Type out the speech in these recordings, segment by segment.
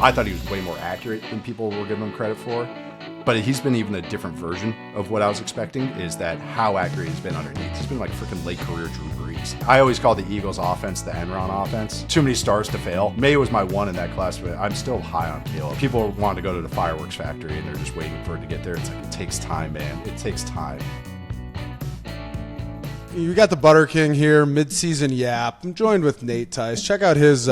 I thought he was way more accurate than people were giving him credit for. But he's been even a different version of what I was expecting, is that how accurate he's been underneath. He's been like freaking late career Drew Brees. I always call the Eagles offense the Enron offense. Too many stars to fail. Maye was my one in that class, but I'm still high on Caleb. People want to go to the fireworks factory and they're just waiting for it to get there. It's like, it takes time, man. It takes time. You got the Butter King here, mid-season yap. I'm joined with Nate Tice. Check out his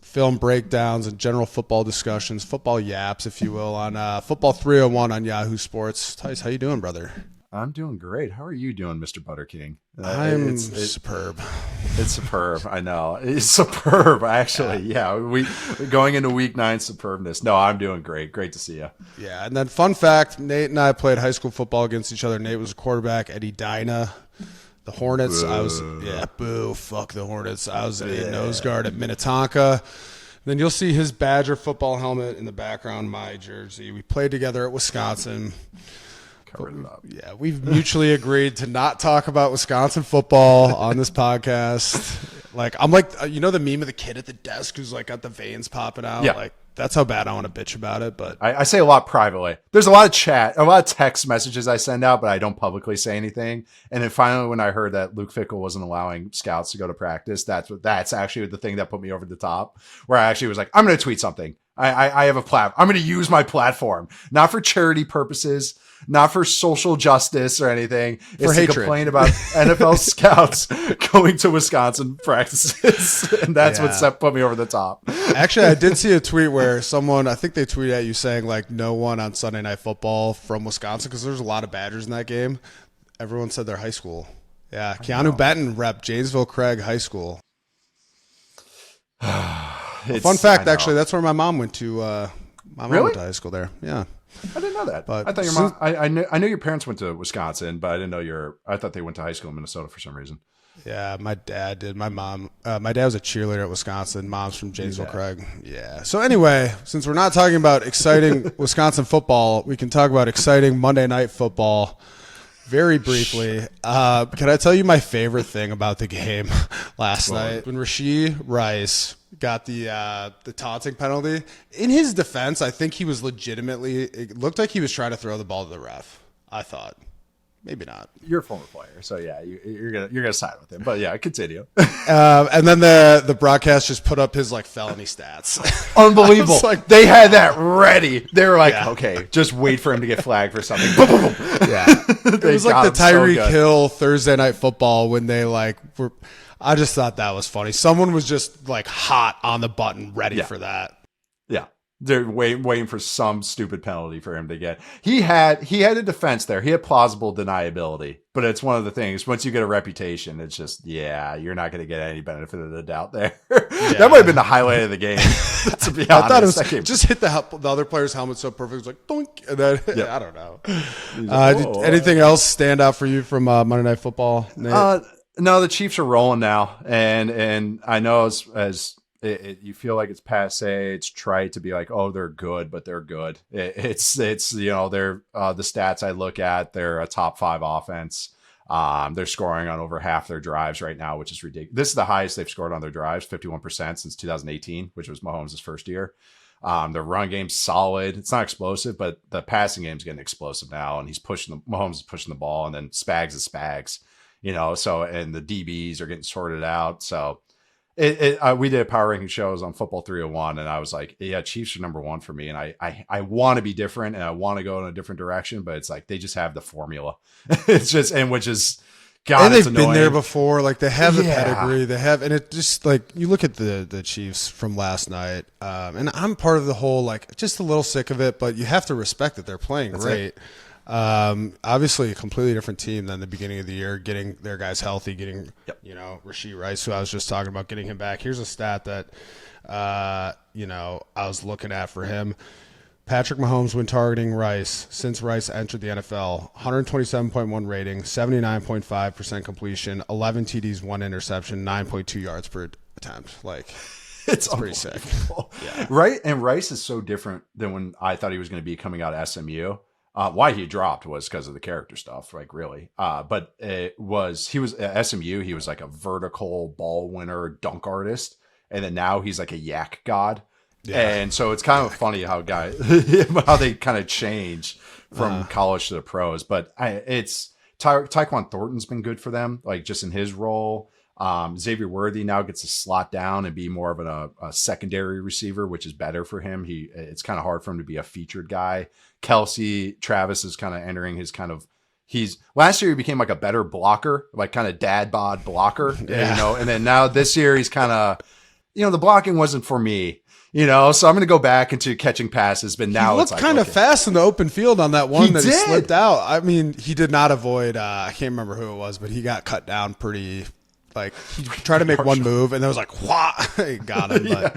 film breakdowns and general football discussions, football yaps, if you will, on Football 301 on Yahoo Sports. Tice, how you doing, brother? I'm doing great. How are you doing, Mr. Butter King? I'm superb. It's superb. I know. It's superb, actually. Yeah. We going into week 9 superbness. No, I'm doing great. Great to see you. Yeah. And then fun fact, Nate and I played high school football against each other. Nate was a quarterback at Edina. The Hornets. Boo. Fuck the Hornets. I was a nose guard at Minnetonka. Then you'll see his Badger football helmet in the background, my jersey. We played together at Wisconsin. Covered it up. Yeah, we've mutually agreed to not talk about Wisconsin football on this podcast. Like, I'm like, the meme of the kid at the desk who's like got the veins popping out. Yeah. Like, that's how bad I want to bitch about it. But I say a lot privately. There's a lot of chat, a lot of text messages I send out, but I don't publicly say anything. And then finally, when I heard that Luke Fickell wasn't allowing scouts to go to practice, that's actually the thing that put me over the top, where I actually was like, I'm going to tweet something. I have a platform. I'm going to use my platform, not for charity purposes, not for social justice or anything. It's to complain about NFL scouts going to Wisconsin practices. And that's what put me over the top. Actually, I did see a tweet where someone, I think they tweeted at you saying like no one on Sunday Night Football from Wisconsin, because there's a lot of Badgers in that game. Everyone said their high school. Yeah. Keanu Benton rep Janesville Craig High School. Fun fact, actually, that's where my mom went to. My mom went to high school there. Yeah. I didn't know that. But I thought your mom. I knew your parents went to Wisconsin, but I didn't know I thought they went to high school in Minnesota for some reason. Yeah, my dad did. My dad was a cheerleader at Wisconsin. Mom's from Janesville Craig. Yeah. So anyway, since we're not talking about exciting Wisconsin football, we can talk about exciting Monday Night Football. Very briefly, can I tell you my favorite thing about the game last night? When Rashee Rice got the taunting penalty. In his defense, I think he was it looked like he was trying to throw the ball to the ref. I thought. Maybe not. You're a former player, so yeah, you're gonna side with him. But yeah, continue. And then the broadcast just put up his like felony stats. Unbelievable! Like, they had that ready. They were like, okay, just wait for him to get flagged for something. Boom, boom, boom. Yeah, it was like the Tyreek Hill Thursday Night Football when they like were. I just thought that was funny. Someone was just like hot on the button, ready for that. Yeah. They're waiting for some stupid penalty for him to get. He had a defense there. He had plausible deniability, but it's one of the things. Once you get a reputation, it's just you're not going to get any benefit of the doubt there. That might have been the highlight of the game. To be honest, I thought it was just hit the other player's helmet so perfect. It was like doink, and then I don't know. Did anything else stand out for you from Monday Night Football, Nate? No, the Chiefs are rolling now, and I know as you feel like it's passe. It's trite to be like, oh, they're good, but they're good. They're the stats I look at. They're a top 5 offense. They're scoring on over half their drives right now, which is ridiculous. This is the highest they've scored on their drives, 51% since 2018, which was Mahomes' first year. Their run game's solid. It's not explosive, but the passing game's getting explosive now, and Mahomes is pushing the ball, and then Spags is Spags. So and the DBs are getting sorted out. So. We did power ranking shows on Football 301, and I was like, yeah, Chiefs are number 1 for me. And I want to be different, and I want to go in a different direction, but it's like they just have the formula. It's just, and which is, God, and they've been there before. Like they have the pedigree, they have, and it just like you look at the Chiefs from last night, and I'm part of the whole like just a little sick of it, but you have to respect that they're playing great. Obviously a completely different team than the beginning of the year, getting their guys healthy, getting, Rashee Rice, who I was just talking about, getting him back. Here's a stat that, I was looking at for him. Patrick Mahomes, when targeting Rice, since Rice entered the NFL, 127.1 rating, 79.5% completion, 11 TDs, 1 interception, 9.2 yards per attempt. Like, it's pretty sick. Yeah. Right. And Rice is so different than when I thought he was going to be coming out of SMU. Why he dropped was because of the character stuff, like really. But he was at SMU. He was like a vertical ball winner, dunk artist, and then now he's like a yak god. And so it's kind of funny how how they kind of change from college to the pros. But it's Tyquan Thornton's been good for them, like just in his role. Xavier Worthy now gets to slot down and be more of a secondary receiver, which is better for him. It's kind of hard for him to be a featured guy. Kelsey Travis is kind of entering his last year he became like a better blocker, like kind of dad bod blocker, and then now this year he's kind of, the blocking wasn't for me. So I'm going to go back into catching passes, but now he looked kind of fast in the open field on that one he slipped out. I mean, he did not avoid, I can't remember who it was, but he got cut down pretty, like he tried to make one move and there was like, wha! He got him. But.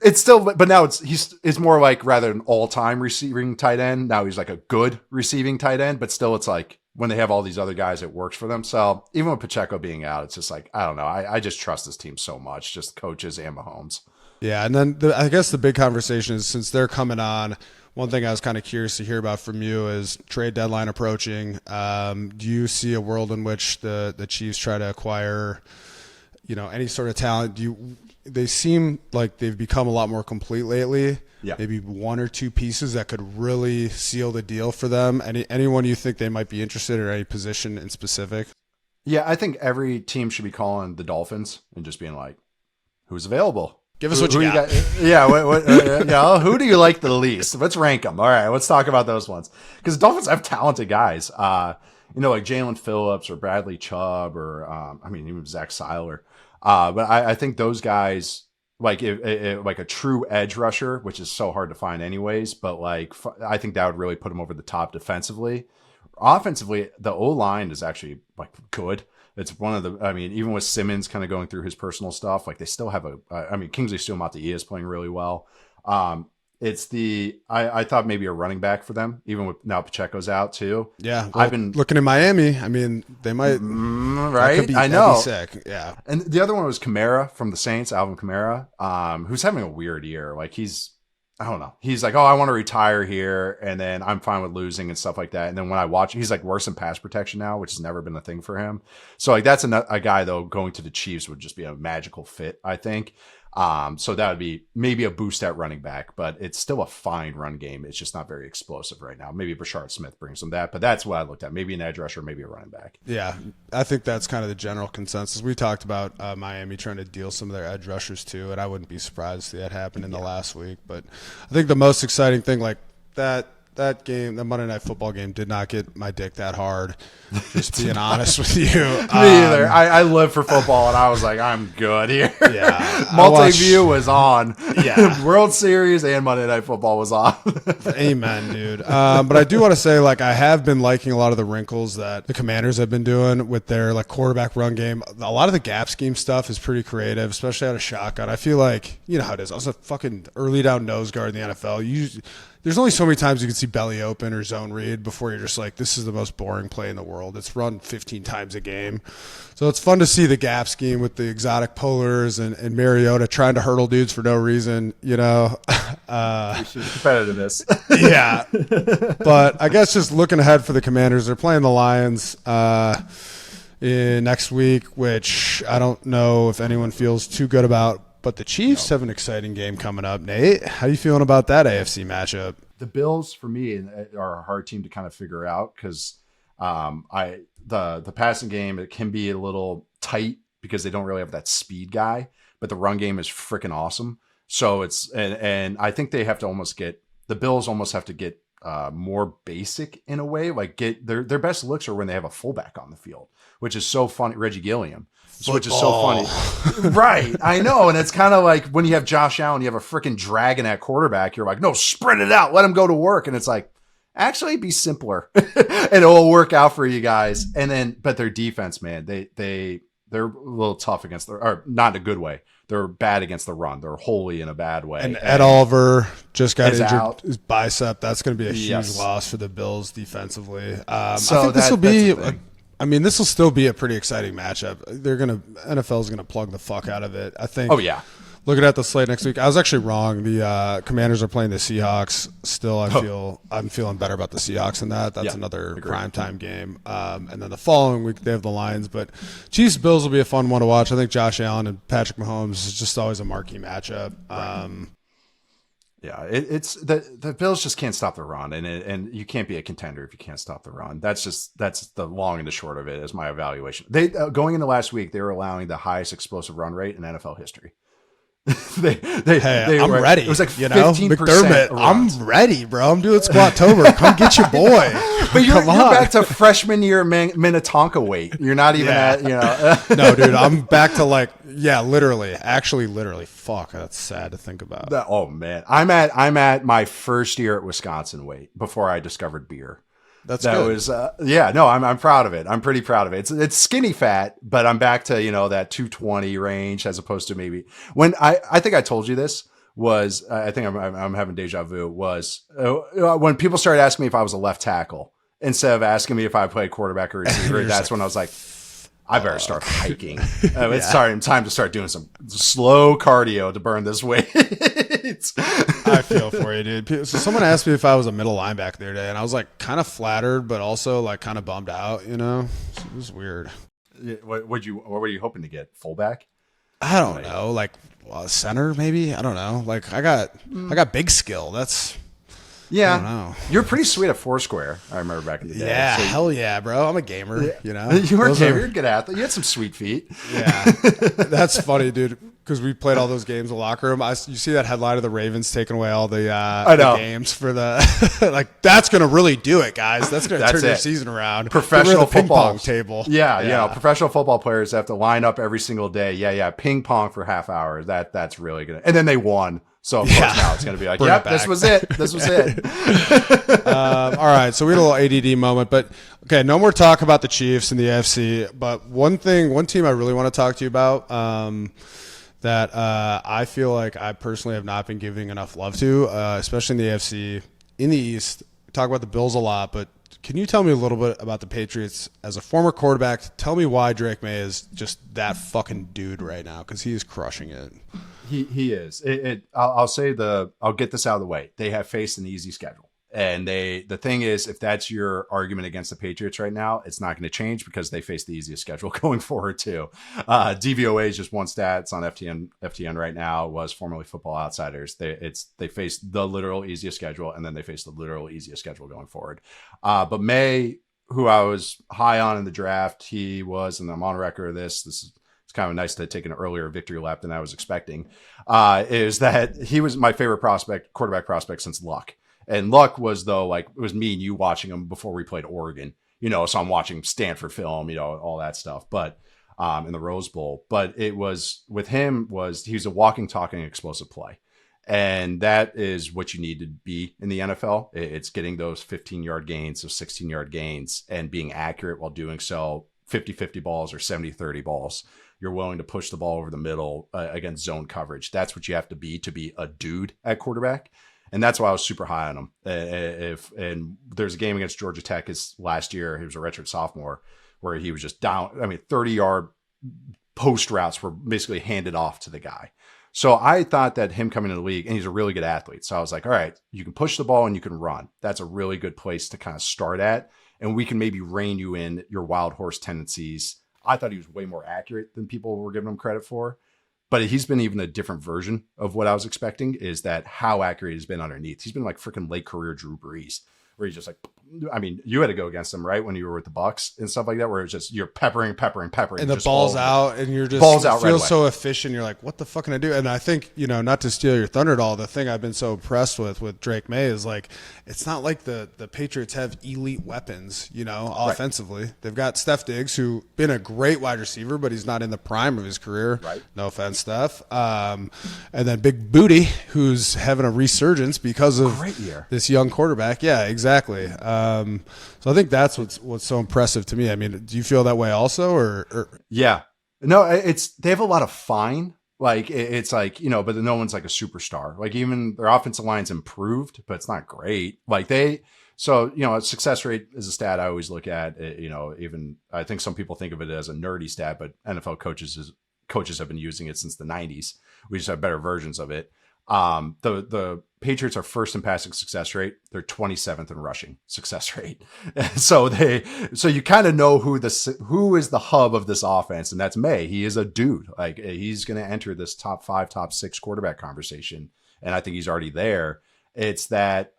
It's still, but now it's more like rather an all-time receiving tight end. Now he's like a good receiving tight end, but still it's like when they have all these other guys, it works for them. So even with Pacheco being out, it's just like, I don't know. I just trust this team so much, just coaches and Mahomes. Yeah, and then I guess the big conversation is since they're coming on, one thing I was kind of curious to hear about from you is trade deadline approaching. Do you see a world in which the Chiefs try to acquire, any sort of talent? They seem like they've become a lot more complete lately. Yeah. Maybe one or two pieces that could really seal the deal for them. Anyone you think they might be interested in any position in specific? Yeah, I think every team should be calling the Dolphins and just being like, who's available? Give us what you got. Yeah, who do you like the least? Let's rank them. All right, let's talk about those ones. Because the Dolphins have talented guys, like Jalen Phillips or Bradley Chubb or, even Zach Seiler. But I think those guys, like like a true edge rusher, which is so hard to find anyways, but like I think that would really put them over the top defensively. Offensively, the O-line is actually like good. It's one of the, even with Simmons kind of going through his personal stuff, like they still have Kingsley Suamataia is playing really well. I thought maybe a running back for them, even with now Pacheco's out too. Yeah. Well, I've been looking in Miami. They might, right? I know. Sick. Yeah. And the other one was Kamara from the Saints, Alvin Kamara, who's having a weird year. Like I don't know. He's like, I want to retire here, and then I'm fine with losing and stuff like that. And then when I watch, he's like worse in pass protection now, which has never been a thing for him. So like that's a guy though going to the Chiefs would just be a magical fit, I think. So that would be maybe a boost at running back, but it's still a fine run game. It's just not very explosive right now. Maybe Brashard Smith brings them that, but that's what I looked at. Maybe an edge rusher, maybe a running back. Yeah, I think that's kind of the general consensus. We talked about Miami trying to deal some of their edge rushers too, and I wouldn't be surprised to see that happen in the last week. But I think the most exciting thing, like that game, the Monday Night Football game, did not get my dick that hard. Just being honest with you. Me either. I live for football, and I was like, I'm good here. Yeah. Multi-view was on. Yeah. World Series and Monday Night Football was on. Amen, dude. But I do want to say, like, I have been liking a lot of the wrinkles that the Commanders have been doing with their like quarterback run game. A lot of the gap scheme stuff is pretty creative, especially out of shotgun. I feel like, you know how it is. I was a fucking early down nose guard in the NFL. There's only so many times you can see belly open or zone read before you're just like, this is the most boring play in the world. It's run 15 times a game. So it's fun to see the gap scheme with the exotic polars and Mariota trying to hurdle dudes for no reason, Competitiveness. Yeah. But I guess just looking ahead for the Commanders, they're playing the Lions in next week, which I don't know if anyone feels too good about. But the Chiefs have an exciting game coming up. Nate, how are you feeling about that AFC matchup? The Bills, for me, are a hard team to kind of figure out because the passing game, it can be a little tight because they don't really have that speed guy, but the run game is freaking awesome. So and I think they have to the Bills almost have to get more basic in a way, like get their best looks are when they have a fullback on the field, which is so funny. Reggie Gilliam. Which is so funny. Right. I know. And it's kind of like when you have Josh Allen, you have a freaking dragon at quarterback. You're like, no, spread it out. Let him go to work. And it's like, actually be simpler and it will work out for you guys. And then, but their defense, man, they're a little tough against or not in a good way. They're bad against the run. They're wholly in a bad way. And Ed Oliver just got injured his bicep. That's going to be a huge loss for the Bills defensively. I think this will be this will still be a pretty exciting matchup. NFL is gonna plug the fuck out of it, I think. Oh yeah. Looking at the slate next week, I was actually wrong. The Commanders are playing the Seahawks. Still, I'm feeling better about the Seahawks than that. That's another primetime game. And then the following week they have the Lions. But Chiefs Bills will be a fun one to watch. I think Josh Allen and Patrick Mahomes is just always a marquee matchup. Yeah, it's the Bills just can't stop the run, and you can't be a contender if you can't stop the run. That's the long and the short of it. Is my evaluation. They going into last week, they were allowing the highest explosive run rate in NFL history. I'm ready. It was like 15%. McDermott, I'm ready, bro. I'm doing Squattober. Come get your boy. But you're back to freshman year Minnetonka weight. You're not even at, No, dude, I'm back to literally. Fuck, that's sad to think about. Oh man, I'm at my first year at Wisconsin weight before I discovered beer. That good. I'm proud of it. I'm pretty proud of it. It's skinny fat, but I'm back to, that 220 range as opposed to maybe when I think I told you this was, I think I'm having deja vu was when people started asking me if I was a left tackle instead of asking me if I played quarterback or receiver. That's when I was like, I better start hiking. It's time to start doing some slow cardio to burn this weight. I feel for you, dude. So someone asked me if I was a middle linebacker the other day, and I was like kind of flattered, but also like kind of bummed out. So it was weird. What were you hoping to get? Fullback? I don't know. Like center, maybe. I don't know. Like I got big skill. That's. Yeah, I don't know. You're pretty sweet at Foursquare. I remember back in the day. Yeah, hell yeah, bro. I'm a gamer. You were a gamer. You're a good athlete. You had some sweet feet. Yeah, that's funny, dude. Because we played all those games in the locker room. You see that headline of the Ravens taking away all the games for the like. That's gonna really do it, guys. That's gonna turn your season around. Professional football ping pong table. Yeah, professional football players have to line up every single day. Yeah, ping pong for half hour. That's really good. And then they won. So of course now it's going to be like, yep, this was it. This was it. All right. So we had a little ADD moment, but okay, no more talk about the Chiefs and the AFC. But one team I really want to talk to you about that I feel like I personally have not been giving enough love to, especially in the AFC. In the East, we talk about the Bills a lot, but can you tell me a little bit about the Patriots as a former quarterback? Tell me why Drake Maye is just that fucking dude right now, because he is crushing it. He is. I'll get this out of the way. They have faced an easy schedule. And the thing is, if that's your argument against the Patriots right now, it's not going to change because they face the easiest schedule going forward too. DVOA is just one stat. It's on FTN right now. It was formerly Football Outsiders. They face the literal easiest schedule, and then they face the literal easiest schedule going forward. But May, who I was high on in the draft, he was, and I'm on record of this. It's kind of nice to take an earlier victory lap than I was expecting. Is that he was my favorite quarterback prospect since Luck. And Luck was, though, like, it was me and you watching him before we played Oregon, so I'm watching Stanford film, all that stuff, but in the Rose Bowl. But it was with him he's a walking, talking, explosive play. And that is what you need to be in the NFL. It's getting those 15-yard gains, those 16-yard gains, and being accurate while doing so. 50-50 balls or 70-30 balls. You're willing to push the ball over the middle against zone coverage. That's what you have to be a dude at quarterback. And that's why I was super high on him. And there's a game against Georgia Tech last year. He was a redshirt sophomore where he was just down. 30-yard post routes were basically handed off to the guy. So I thought that him coming in the league, and he's a really good athlete. So I was like, all right, you can push the ball and you can run. That's a really good place to kind of start at. And we can maybe rein you in your wild horse tendencies. I thought he was way more accurate than people were giving him credit for. But he's been even a different version of what I was expecting, is that how accurate he's been underneath. He's been like freaking late career Drew Brees, where he's just like, you had to go against him, right? When you were with the Bucks and stuff like that, where it's just, you're peppering. And the ball's out and you're just, feels so efficient. You're like, what the fuck can I do? And I think, not to steal your thunder at all, the thing I've been so impressed with Drake Maye is like, it's not like the Patriots have elite weapons, offensively. Right. They've got Steph Diggs, who been a great wide receiver, but he's not in the prime of his career. Right. No offense, Steph. And then Big Booty, who's having a resurgence because of this young quarterback. Yeah, exactly. So I think that's what's so impressive to me. Do you feel that way also, or? Yeah, no, they have a lot of fine. Like it's like, but no one's like a superstar. Like even their offensive line's improved, but it's not great. Like success rate is a stat I always look at. Even I think some people think of it as a nerdy stat, but NFL coaches have been using it since the 90s. We just have better versions of it. The Patriots are first in passing success rate. They're 27th in rushing success rate. So you kind of know who is the hub of this offense, and that's May. He is a dude. Like he's going to enter this top 5, top 6 quarterback conversation and I think he's already there. It's that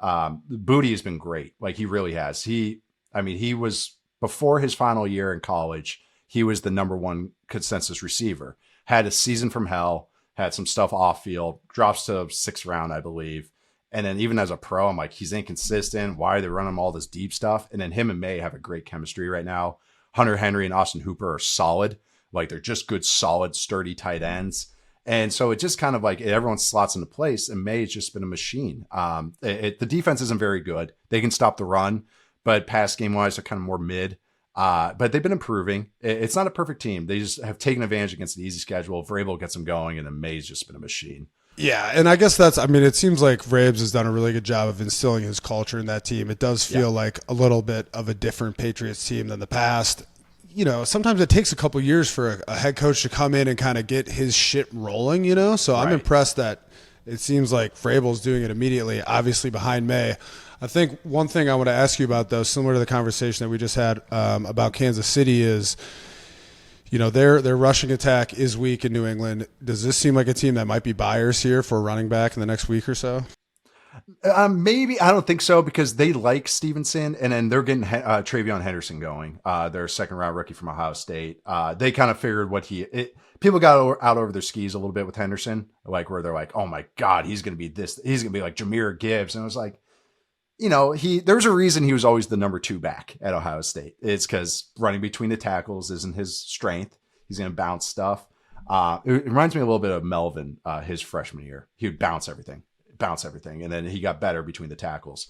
Booty has been great. Like, he really has. He was, before his final year in college, he was the number one consensus receiver. Had a season from hell, had some stuff off field, drops to 6th round, I believe. And then even as a pro, I'm like, he's inconsistent. Why are they running him all this deep stuff? And then him and May have a great chemistry right now. Hunter Henry and Austin Hooper are solid. Like, they're just good, solid, sturdy tight ends. And so it just kind of like everyone slots into place, and May's just been a machine. The defense isn't very good. They can stop the run, but pass game wise, they're kind of more mid. But they've been improving. It's not a perfect team. They just have taken advantage against the easy schedule. Vrabel gets them going, and then May's just been a machine. Yeah, and I guess it seems like Vrabes has done a really good job of instilling his culture in that team. It does feel like a little bit of a different Patriots team than the past. You know, sometimes it takes a couple years for a head coach to come in and kind of get his shit rolling, you know? So I'm impressed that it seems like Vrabel's doing it immediately, obviously behind May. I think one thing I want to ask you about, though, similar to the conversation that we just had about Kansas City, is, you know, their rushing attack is weak in New England. Does this seem like a team that might be buyers here for a running back in the next week or so? Maybe. I don't think so, because they like Stevenson, and then they're getting Travion Henderson going. Their 2nd-round rookie from Ohio State. They kind of figured people got out over their skis a little bit with Henderson, like where they're like, oh my God, he's going to be this. He's going to be like Jahmyr Gibbs. And I was like, you know, there's a reason he was always the number 2 back at Ohio State. It's because running between the tackles isn't his strength. He's going to bounce stuff. It reminds me a little bit of Melvin, his freshman year. He would bounce everything. And then he got better between the tackles.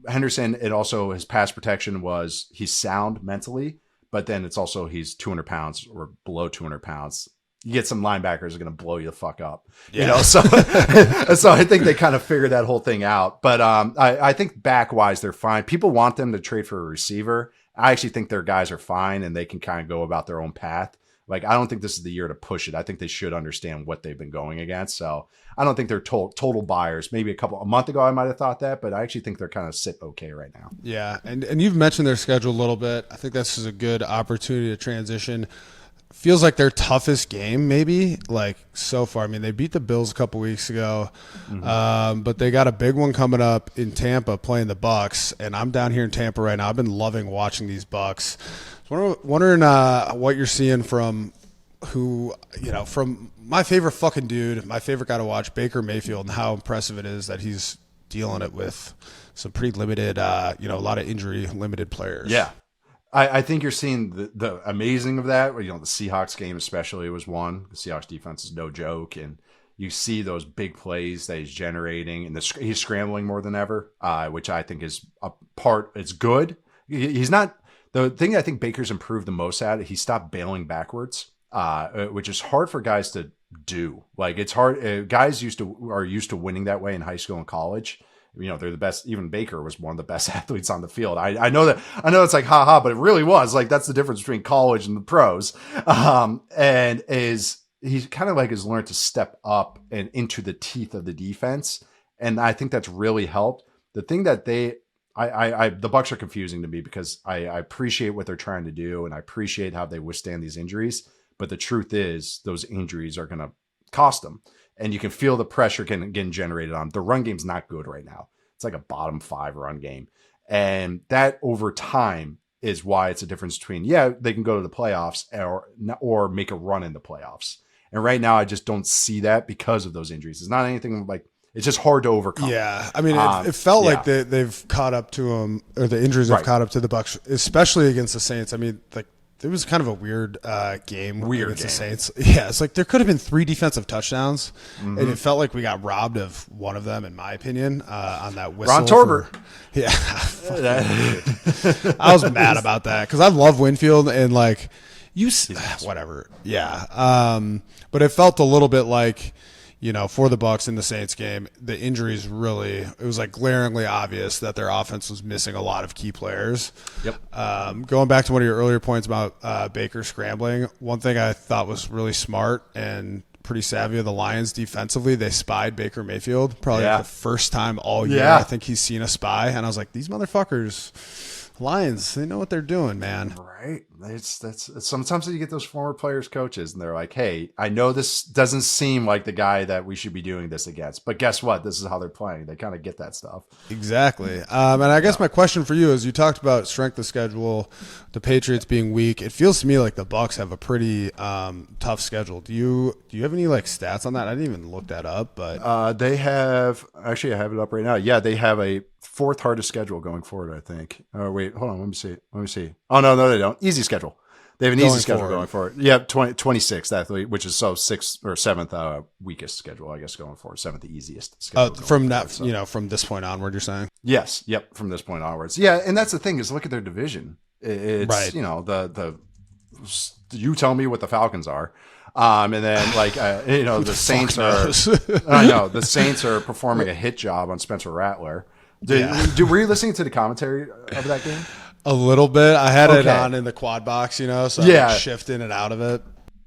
Henderson, it also, his pass protection was, he's sound mentally, but then it's also, he's 200 pounds or below 200 pounds. You get some linebackers are going to blow you the fuck up, you know? So, so I think they kind of figured that whole thing out, but I think back wise, they're fine. People want them to trade for a receiver. I actually think their guys are fine and they can kind of go about their own path. Like, I don't think this is the year to push it. I think they should understand what they've been going against. So I don't think they're total buyers. Maybe a month ago, I might have thought that, but I actually think they're kind of sit okay right now. Yeah. And you've mentioned their schedule a little bit. I think this is a good opportunity to transition. Feels like their toughest game, maybe, like, so far. I mean, they beat the Bills a couple weeks ago, but they got a big one coming up in Tampa playing the Bucs, and I'm down here in Tampa right now. I've been loving watching these Bucs. Wondering what you're seeing from from my favorite fucking dude, my favorite guy to watch, Baker Mayfield, and how impressive it is that he's dealing it with some pretty limited, a lot of injury limited players. Yeah. I think you're seeing the amazing of that. You know, the Seahawks game especially was one. The Seahawks defense is no joke, and you see those big plays that he's generating, and he's scrambling more than ever, which I think is a part. It's good. He's not the thing I think Baker's improved the most at. He stopped bailing backwards, which is hard for guys to do. Like, it's hard. Guys are used to winning that way in high school and college. You know, they're the best. Even Baker was one of the best athletes on the field. I know it's like, haha, but it really was like, that's the difference between college and the pros. And he's kind of like has learned to step up and into the teeth of the defense. And I think that's really helped. The thing that the Bucs are confusing to me, because I appreciate what they're trying to do, and I appreciate how they withstand these injuries. But the truth is, those injuries are going to cost them. And you can feel the pressure getting generated on. The run game's not good right now. It's like a bottom 5 run game. And that over time is why it's a difference between, they can go to the playoffs or make a run in the playoffs. And right now, I just don't see that because of those injuries. It's not anything like, it's just hard to overcome. Yeah. I mean, it felt like they've caught up to them, or the injuries have caught up to the Bucs, especially against the Saints. I mean, like, it was kind of a weird game against the Saints. Yeah, it's like there could have been 3 defensive touchdowns, and it felt like we got robbed of one of them, in my opinion, on that whistle. Ron Torbert. I was mad about that because I love Winfield, and like whatever. Yeah, but it felt a little bit like, for the Bucs in the Saints game, the injuries it was like glaringly obvious that their offense was missing a lot of key players. Yep. Going back to one of your earlier points about Baker scrambling, one thing I thought was really smart and pretty savvy of the Lions defensively, they spied Baker Mayfield probably the first time all year. I think he's seen a spy, and I was like, these motherfuckers Lions, they know what they're doing, man. Right. That's sometimes you get those former players coaches and they're like, hey, I know this doesn't seem like the guy that we should be doing this against, but guess what? This is how they're playing. They kind of get that stuff. Exactly. And I guess my question for you is, you talked about strength of schedule, the Patriots being weak. It feels to me like the Bucs have a pretty tough schedule. Do you have any like stats on that? I didn't even look that up, but they have, actually I have it up right now. Yeah, they have a fourth hardest schedule going forward, I think. Oh, wait, hold on. Let me see. Oh, no, they don't. Easy schedule. They have an easy schedule going forward. Yeah, 26th athlete, which is sixth or seventh weakest schedule, I guess, going forward. Seventh, the easiest schedule. From that, from this point onward, you're saying? Yes. Yep. From this point onwards. Yeah. And that's the thing is, look at their division. It's, right. You tell me what the Falcons are. And then the Saints are, I know the Saints are performing a hit job on Spencer Rattler. Were you listening to the commentary of that game? A little bit. I had it on in the quad box, so I shift in and out of it.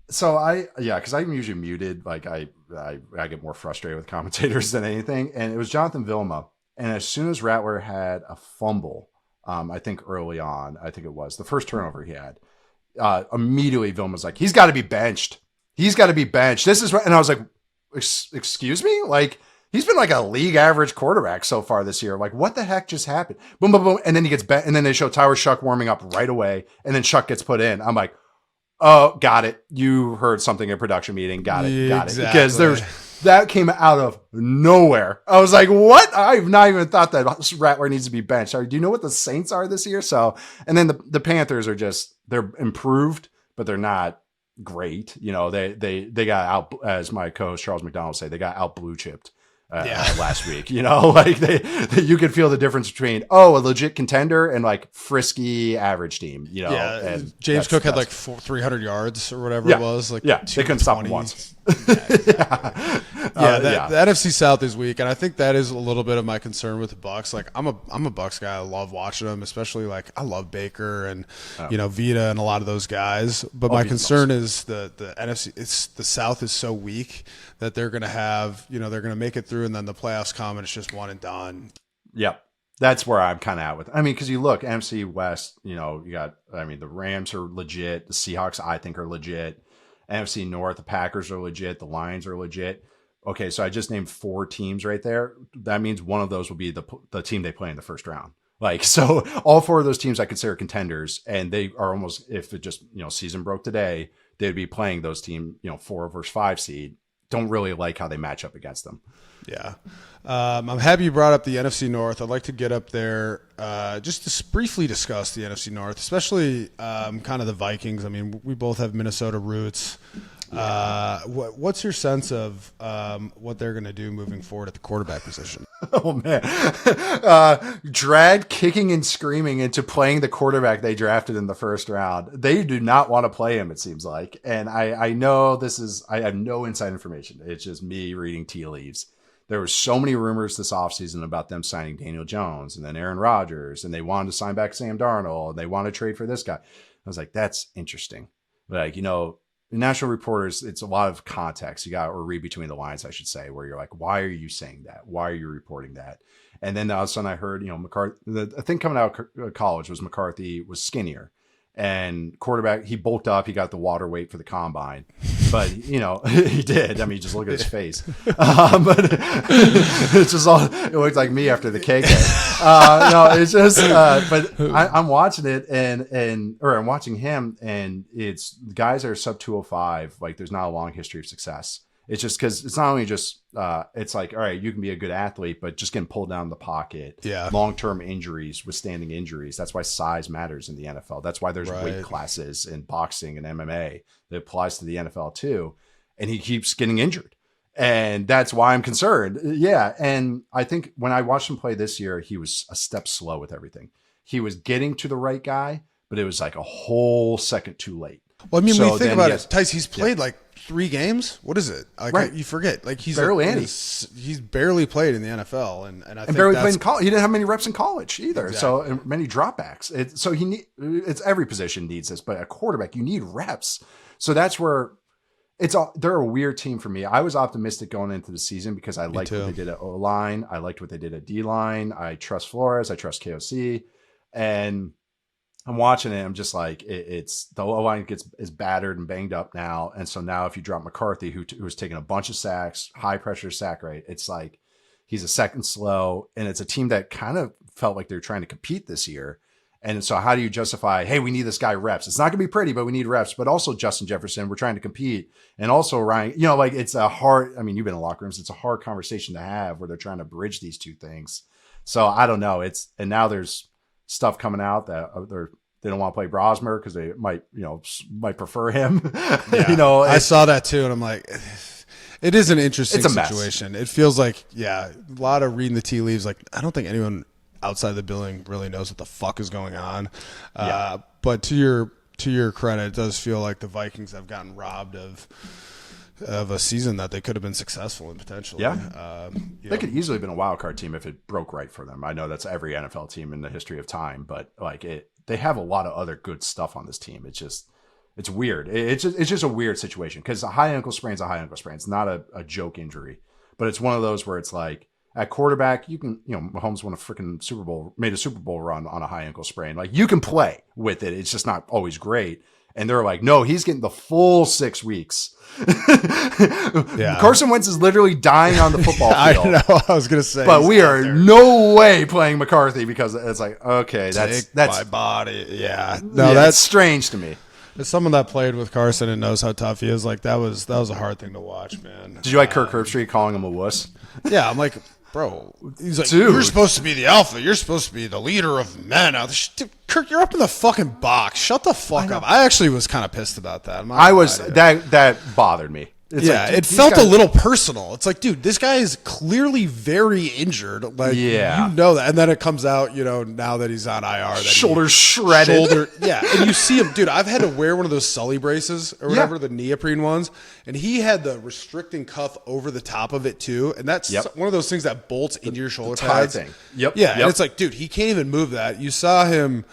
So because I'm usually muted. Like I get more frustrated with commentators than anything. And it was Jonathan Vilma. And as soon as Rattler had a fumble, I think early on, I think it was the first turnover he had, immediately Vilma's like, he's got to be benched. He's got to be benched. This is right. And I was like, excuse me? Like, he's been like a league average quarterback so far this year. Like, what the heck just happened? Boom, boom, boom. And then he gets and then they show Tyler Shuck warming up right away. And then Shuck gets put in. I'm like, oh, got it. You heard something in a production meeting. Got it. Because that came out of nowhere. I was like, what? I've not even thought that Rattler needs to be benched. Do you know what the Saints are this year? So, and then the Panthers are they're improved, but they're not great. They got out, as my co-host Charles McDonald say, they got out blue chipped. Last week, like you could feel the difference between a legit contender and like frisky average team, and James Cook had like 300 yards or whatever it was. Like, they couldn't stop him once. The NFC South is weak, and I think that is a little bit of my concern with the Bucs. Like, I'm a Bucs guy. I love watching them, especially like I love Baker and Vita and a lot of those guys. But my concern is the NFC. The South is so weak that they're going to have, they're going to make it through, and then the playoffs come, and it's just one and done. Yep. That's where I'm kind of at with it. I mean, because you look, NFC West, you got, the Rams are legit. The Seahawks, I think, are legit. NFC North, the Packers are legit. The Lions are legit. Okay, so I just named 4 teams right there. That means one of those will be the team they play in the first round. Like, so all 4 of those teams I consider contenders, and they are almost, if it just, season broke today, they'd be playing those team, 4 versus 5 seed. Don't really like how they match up against them. Yeah. I'm happy you brought up the NFC North. I'd like to get up there just to briefly discuss the NFC North, especially kind of the Vikings. I mean, we both have Minnesota roots. What's your sense of what they're going to do moving forward at the quarterback position? Oh, man. Dragged kicking and screaming into playing the quarterback they drafted in the first round. They do not want to play him, it seems like. And I know I have no inside information. It's just me reading tea leaves. There were so many rumors this offseason about them signing Daniel Jones and then Aaron Rodgers, and they wanted to sign back Sam Darnold. And they want to trade for this guy. I was like, that's interesting. Like, national reporters, it's a lot of context. Or read between the lines, I should say, where you're like, why are you saying that? Why are you reporting that? And then all of a sudden I heard, McCarthy, the thing coming out of college was McCarthy was skinnier. And quarterback, he bulked up. He got the water weight for the combine, but he did. I mean, just look at his face. But it's just it looks like me after the cake. It's just. But I'm watching it, or I'm watching him, and it's guys that are sub 205. Like, there's not a long history of success. It's just because it's not only just, it's like, all right, you can be a good athlete, but just getting pulled down in the pocket, long-term injuries, withstanding injuries. That's why size matters in the NFL. That's why there's weight classes in boxing and MMA that applies to the NFL too. And he keeps getting injured. And that's why I'm concerned. Yeah. And I think when I watched him play this year, he was a step slow with everything. He was getting to the right guy, but it was like a whole second too late. Well, I mean, when you think about it, Tice, he's played like 3 games. What is it? Like, you forget. Like, he's barely played in the NFL, and I think barely played in college. He didn't have many reps in college either. Exactly. So, and many dropbacks. It's every position needs this, but a quarterback, you need reps. So that's where they're a weird team for me. I was optimistic going into the season because I liked what they did at O-line. I liked what they did at D-line. I trust Flores. I trust KOC. And I'm watching it. I'm just like, it's the O line is battered and banged up now. And so now if you drop McCarthy, who was taking a bunch of sacks, high pressure sack rate, it's like he's a second slow. And it's a team that kind of felt like they're trying to compete this year. And so how do you justify, hey, we need this guy reps? It's not going to be pretty, but we need reps. But also Justin Jefferson, we're trying to compete. And also Ryan, like it's a hard, I mean, you've been in locker rooms. It's a hard conversation to have where they're trying to bridge these two things. So I don't know. And now there's stuff coming out that they don't want to play Brosmer because they might prefer him. Yeah. I saw that too. And I'm like, it is an interesting situation. It feels like, a lot of reading the tea leaves. Like, I don't think anyone outside the building really knows what the fuck is going on. But to your credit, it does feel like the Vikings have gotten robbed of a season that they could have been successful in potentially. They could easily have been a wild card team if it broke right for them. I know that's every NFL team in the history of time, but they have a lot of other good stuff on this team. It's weird. It's just a weird situation because a high ankle sprain is a high ankle sprain. It's not a joke injury, but it's one of those where it's like at quarterback, you can, Mahomes won a freaking Super Bowl, made a Super Bowl run on a high ankle sprain. Like you can play with it. It's just not always great. And they're like, no, he's getting the full 6 weeks. Carson Wentz is literally dying on the football field. I know. I was going to say. But we are no way playing McCarthy because it's like, okay, that's my body. Yeah. No, that's strange to me. As someone that played with Carson and knows how tough he is, like that was a hard thing to watch, man. Did you like Kirk Herbstreit calling him a wuss? Yeah, I'm like, bro, he's like, dude, you're supposed to be the alpha. You're supposed to be the leader of men. Dude, Kirk, you're up in the fucking box. Shut the fuck up. I actually was kind of pissed about that. That bothered me. It's like, it felt a little personal. It's like, dude, this guy is clearly very injured. Like, you know that. And then it comes out, now that he's on IR. That Shoulders shredded. And you see him, dude, I've had to wear one of those Sully braces or whatever, the neoprene ones. And he had the restricting cuff over the top of it too. And that's one of those things that bolts into your shoulder pads. Thing. And it's like, dude, he can't even move that. You saw him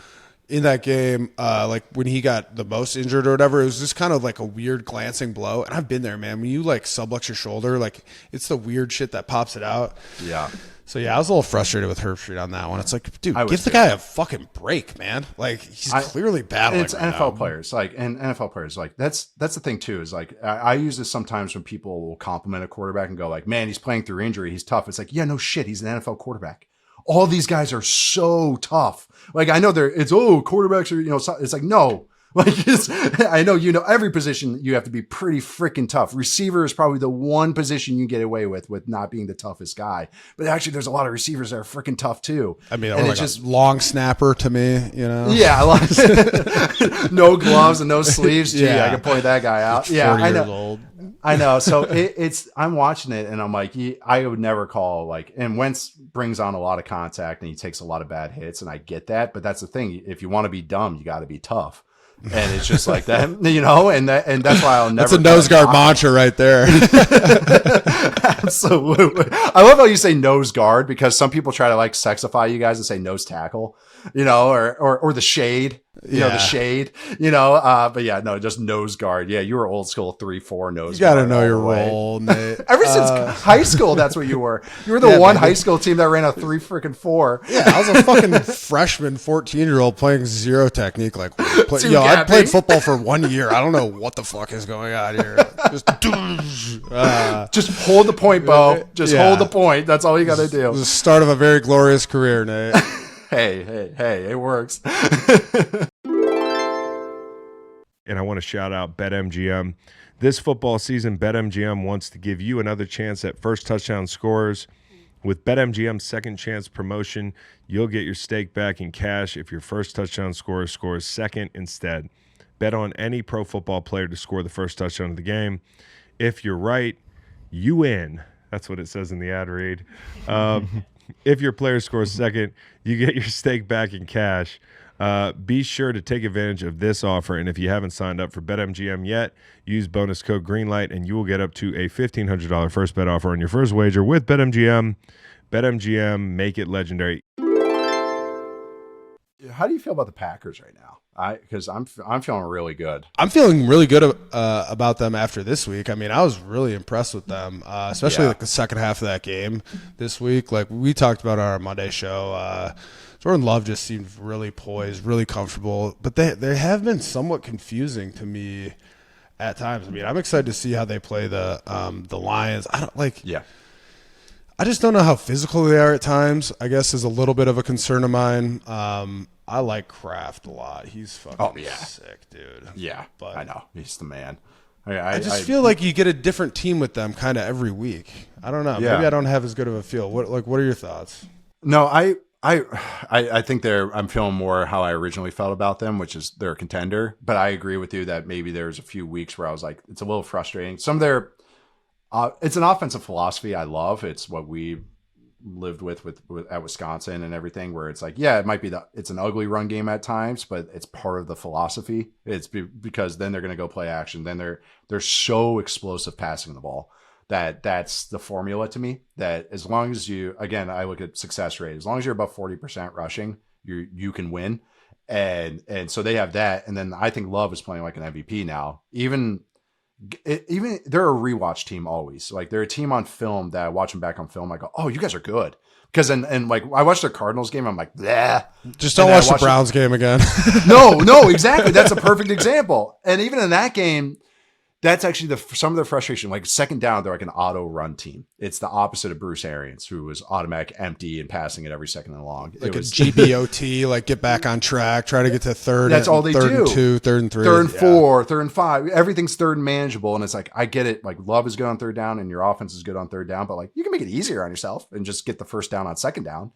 in that game, like when he got the most injured or whatever, it was just kind of like a weird glancing blow. And I've been there, man. When you like sublux your shoulder, like it's the weird shit that pops it out. Yeah. So I was a little frustrated with Herbstreit on that one. It's like, dude, give the guy a fucking break, man. Like he's clearly battling. It's NFL players, and NFL players, like that's the thing too. Is like I use this sometimes when people will compliment a quarterback and go like, man, he's playing through injury, he's tough. It's like, yeah, no shit, he's an NFL quarterback. All these guys are so tough. Like I know quarterbacks are, it's like, no, like I know, every position you have to be pretty freaking tough. Receiver is probably the one position you get away with not being the toughest guy. But actually there's a lot of receivers that are freaking tough too. I mean, it's just long snapper to me, Yeah. No gloves and no sleeves. Gee, I can point that guy out. Yeah. 40 years old. I know. So I'm watching it and I'm like, I would never call and Wentz brings on a lot of contact and he takes a lot of bad hits. And I get that, but that's the thing. If you want to be dumb, you got to be tough. And it's just like that, and that's why I'll never. That's a nose guard mantra right there. Absolutely. I love how you say nose guard because some people try to sexify you guys and say nose tackle, or the shade. The shade, but no, just nose guard. Yeah, you were old school 3-4 nose guard. You got to know your role, Nate. Ever since high school, that's what you were. You were the one high school team that ran a 3-4. Yeah, I was a fucking freshman 14-year-old playing zero technique. I played football for 1 year. I don't know what the fuck is going on here. Just hold the point, Beau. Just hold the point. That's all you got to do. It was the start of a very glorious career, Nate. Hey, it works. And I want to shout out BetMGM. This football season, BetMGM wants to give you another chance at first touchdown scorers. With BetMGM's second chance promotion, you'll get your stake back in cash if your first touchdown scorer scores second instead. Bet on any pro football player to score the first touchdown of the game. If you're right, you win. That's what it says in the ad read. If your player scores second, you get your stake back in cash. Be sure to take advantage of this offer, and if you haven't signed up for BetMGM yet, use bonus code GREENLIGHT, and you will get up to a $1,500 first bet offer on your first wager with BetMGM. BetMGM, make it legendary. How do you feel about the Packers right now? Because I'm feeling really good. I'm feeling really good about them after this week. I mean, I was really impressed with them, especially the second half of that game this week. Like we talked about on our Monday show, Jordan Love just seemed really poised, really comfortable, but they have been somewhat confusing to me at times. I mean, I'm excited to see how they play the Lions. I just don't know how physical they are at times. I guess is a little bit of a concern of mine. I like Kraft a lot. He's fucking sick, dude. Yeah, but I know he's the man. I just feel like you get a different team with them kind of every week. I don't know. Maybe I don't have as good of a feel. What are your thoughts? No, I think I'm feeling more how I originally felt about them, which is they're a contender. But I agree with you that maybe there's a few weeks where I was like, it's a little frustrating. Some of their, it's an offensive philosophy I love. It's what we lived with at Wisconsin and everything, where it's like, yeah, it might be it's an ugly run game at times, but it's part of the philosophy. It's because then they're going to go play action. Then they're so explosive passing the ball. That's the formula to me, that as long as I look at success rate, as long as you're above 40% rushing, you can win. And so they have that. And then I think Love is playing like an MVP now. Even they're a rewatch team always. Like they're a team on film that I watch them back on film. I go, oh, you guys are good. Because and like I watched the Cardinals game, I'm like, bleh. Just don't watch the Browns game again. No, exactly. That's a perfect example. And even in that game, that's actually some of the frustration. Like second down, they're like an auto run team. It's the opposite of Bruce Arians, who was automatic empty and passing it every second and long. Like a GBOT, like get back on track, try to get to third. That's all they do. Third and 2, third and 3, third and 4, third and 5. Everything's third and manageable. And it's like, I get it. Like Love is good on third down and your offense is good on third down, but like you can make it easier on yourself and just get the first down on second down.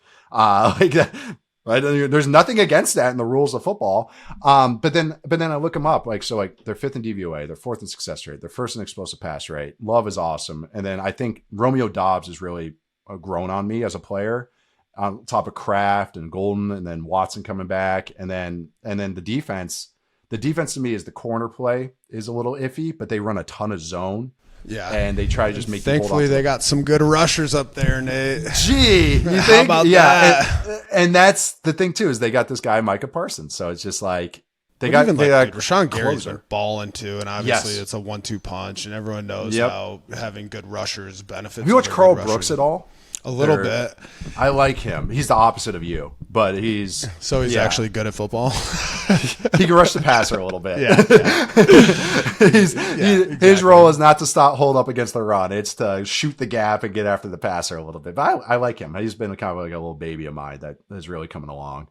Right? There's nothing against that in the rules of football. But then I look them up. Like they're 5th in DVOA, they're 4th in success rate, they're 1st in explosive pass rate. Love is awesome. And then I think Romeo Doubs has really grown on me as a player, on top of Kraft and Golden, and then Watson coming back. And then the defense to me is the corner play is a little iffy, but they run a ton of zone. Yeah, and they try to just make. Thankfully, they got some good rushers up there, Nate. Gee, you think? How about that? And that's the thing too, is they got this guy Micah Parsons. So it's just like they got Rashawn Gary's been balling too, and obviously it's a 1-2 punch, and everyone knows how having good rushers benefits. Have you watched Carl Brooks at all? A little bit. I like him. He's the opposite of you, but he's actually good at football. He can rush the passer a little bit. Exactly. His role is not to hold up against the run. It's to shoot the gap and get after the passer a little bit. But I like him. He's been kind of like a little baby of mine that is really coming along.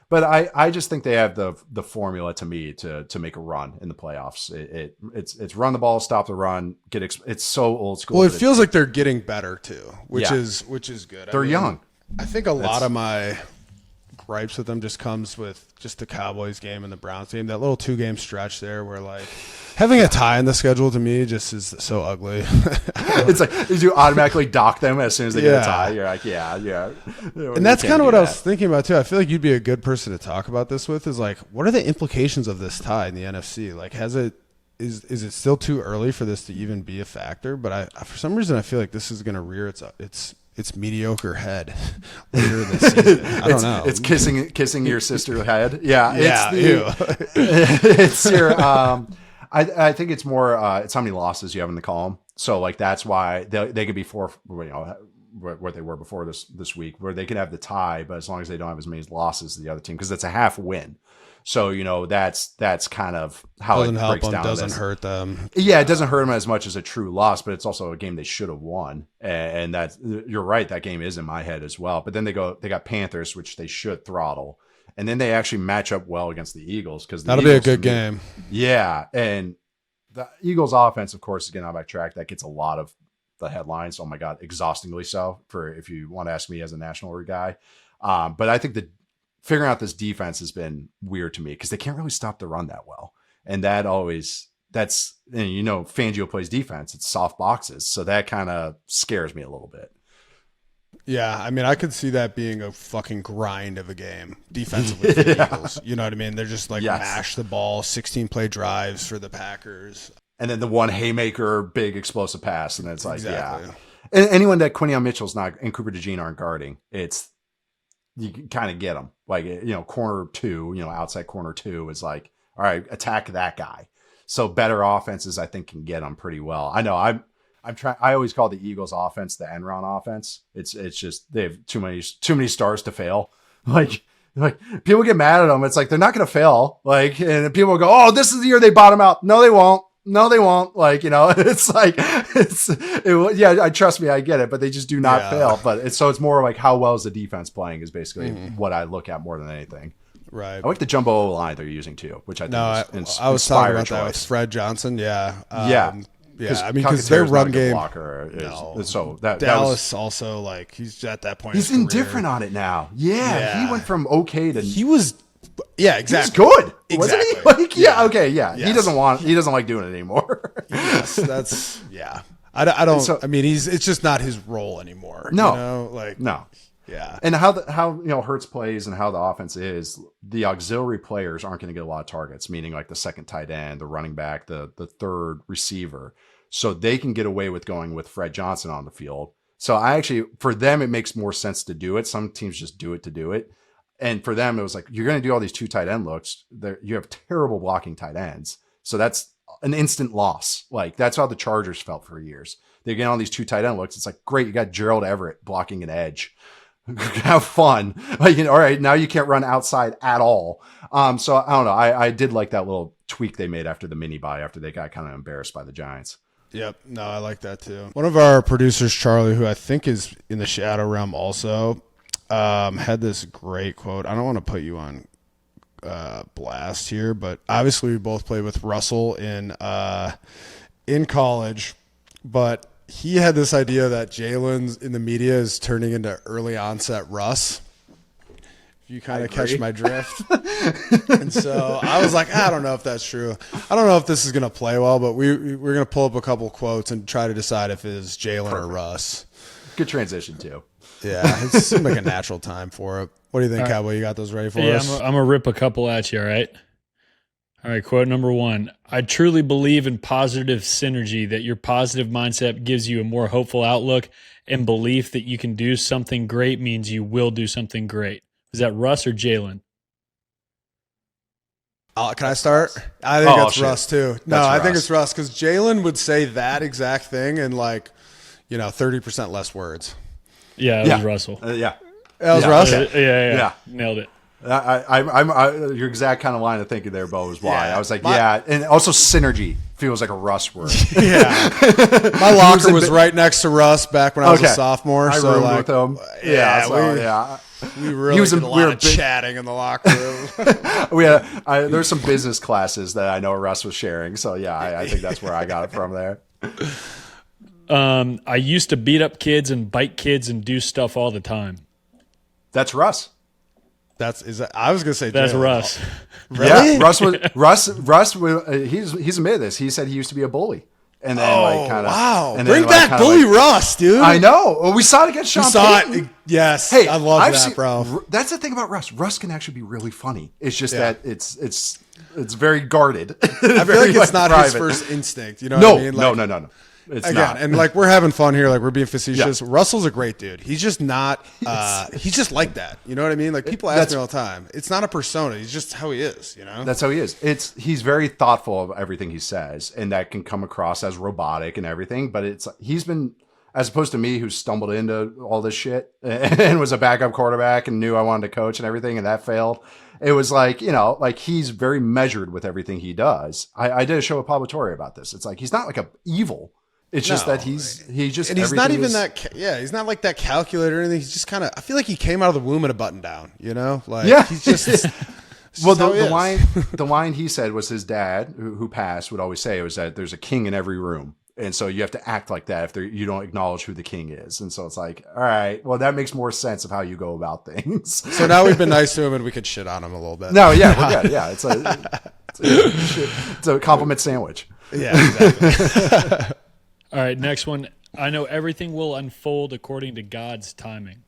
But I just think they have the formula to me to make a run in the playoffs. It's run the ball, stop the run, it's so old school. Well, it feels like they're getting better too, which is good. They're young. I think a lot of my gripes with them just comes with just the Cowboys game and the Browns game. That little 2-game stretch there where like having a tie in the schedule to me just is so ugly. It's like you automatically dock them as soon as they get a tie. You're like, yeah. And that's kind of what I was thinking about too. I feel like you'd be a good person to talk about this with, is like, what are the implications of this tie in the NFC? Like, is it still too early for this to even be a factor? But for some reason, I feel like this is going to rear its mediocre head later this season. I don't know. It's kissing your sister's head. Yeah. It's your. I think it's more. It's how many losses you have in the column. So like that's why they could be what they were before this week, where they can have the tie, but as long as they don't have as many losses as the other team, because it's a half win. So that's kind of how it breaks down. Doesn't hurt them. Yeah, it doesn't hurt them as much as a true loss, but it's also a game they should have won. And you're right, that game is in my head as well. But then they got Panthers, which they should throttle. And then they actually match up well against the Eagles, because that'll be a good game. Yeah, and the Eagles' offense, of course, is getting on my track. That gets a lot of the headlines. Oh my God, exhaustingly so. For if you want to ask me as a national guy, but I think figuring out this defense has been weird to me, because they can't really stop the run that well, and Fangio plays defense. It's soft boxes, so that kind of scares me a little bit. Yeah, I mean, I could see that being a fucking grind of a game defensively for the Eagles. You know what I mean? They're just like mash the ball, 16-play drives for the Packers. And then the one haymaker, big explosive pass. And it's like, And anyone that Quinion Mitchell's not and Cooper DeJean aren't guarding, you can kind of get them. Like, corner 2, outside corner 2 is like, all right, attack that guy. So better offenses, I think, can get them pretty well. I know I'm trying. I always call the Eagles offense the Enron offense. It's just they have too many stars to fail. Like Like people get mad at them. It's like they're not going to fail. Like, and people go, "Oh, this is the year they bottom out." No, they won't. No, they won't. Like, it's like yeah. Trust me, I get it, but they just do not fail. But it's more like how well is the defense playing is basically what I look at more than anything. Right. I like the jumbo O line they're using too, which I think I was talking about that with Fred Johnson. Yeah. Yeah. I mean, because their run game. Blocker so that Dallas also, like, he's at that point. He's indifferent on it now. Yeah. He went from okay to. He was. Yeah, exactly. He's good, wasn't exactly. he? Like, okay, yeah. Yes. He doesn't like doing it anymore. Yes, that's I don't. So, I mean, it's just not his role anymore. No, no. Yeah, and how Hurts plays and how the offense is, the auxiliary players aren't going to get a lot of targets. Meaning like the second tight end, the running back, the third receiver, so they can get away with going with Fred Johnson on the field. So for them, it makes more sense to do it. Some teams just do it to do it. And for them, it was like, you're going to do all these 2 tight end looks. You have terrible blocking tight ends. So that's an instant loss. Like, that's how the Chargers felt for years. They get all these 2 tight end looks. It's like, great, you got Gerald Everett blocking an edge. Have fun. Like, all right, now you can't run outside at all. So I don't know. I did like that little tweak they made after the mini bye, after they got kind of embarrassed by the Giants. Yep. No, I like that too. One of our producers, Charlie, who I think is in the shadow realm also, had this great quote. I don't want to put you on blast here, but obviously we both played with Russell in college, but he had this idea that Jalen's in the media is turning into early onset Russ. If you kind of catch my drift. And so I was like, I don't know if that's true. I don't know if this is going to play well, but we're going to pull up a couple quotes and try to decide if it's Jalen or Russ. Good transition too. Yeah, it seemed like a natural time for it. What do you think, Cowboy? You got those ready for us? I'm going to rip a couple at you, all right? All right, quote number 1. I truly believe in positive synergy, that your positive mindset gives you a more hopeful outlook, and belief that you can do something great means you will do something great. Is that Russ or Jalen? Can I start? I think it's Russ too. No, I think it's Russ because Jalen would say that exact thing in 30% less words. Yeah, it was Russell. That was Russ? Yeah. Nailed it. Your exact kind of line of thinking there, Beau, is why. I was like, and also synergy feels like a Russ word. Yeah. My locker was right next to Russ back when I was a sophomore. I roomed with him. We really did a lot of chatting in the locker room. There's some business classes that I know Russ was sharing. So, I think that's where I got it from there. I used to beat up kids and bite kids and do stuff all the time. That's Russ. I was gonna say that's Jalen. Russ. Really? Yeah, Russ. He's admitted this. He said he used to be a bully, and then bring back bully Russ, dude. I know. Well, we saw it against Sean Payton. Yes. Hey, I love that, bro. That's the thing about Russ. Russ can actually be really funny. It's just that it's very guarded. I feel like it's not his first instinct. You know what I mean? No. It's not. And we're having fun here, we're being facetious. Yeah. Russell's a great dude. He's just not. He's just like that. You know what I mean? Like people ask me all the time. It's not a persona. He's just how he is. You know. That's how he is. He's very thoughtful of everything he says, and that can come across as robotic and everything. But he's been, as opposed to me, who stumbled into all this shit and was a backup quarterback and knew I wanted to coach and everything, and that failed. It was he's very measured with everything he does. I did a show with Pablo Torre about this. It's like he's not evil. It's just that he's not even he's not like that calculator or anything. He's just kind of, I feel like he came out of the womb in a button down, you know? He's just well, the line he said was his dad, who passed, would always say was that there's a king in every room. And so you have to act like that if you don't acknowledge who the king is. And so it's like, all right, well, that makes more sense of how you go about things. So now we've been nice to him and we could shit on him a little bit. No, yeah, we're good. Yeah, it's a compliment sandwich. Yeah, exactly. All right, next one. I know everything will unfold according to God's timing.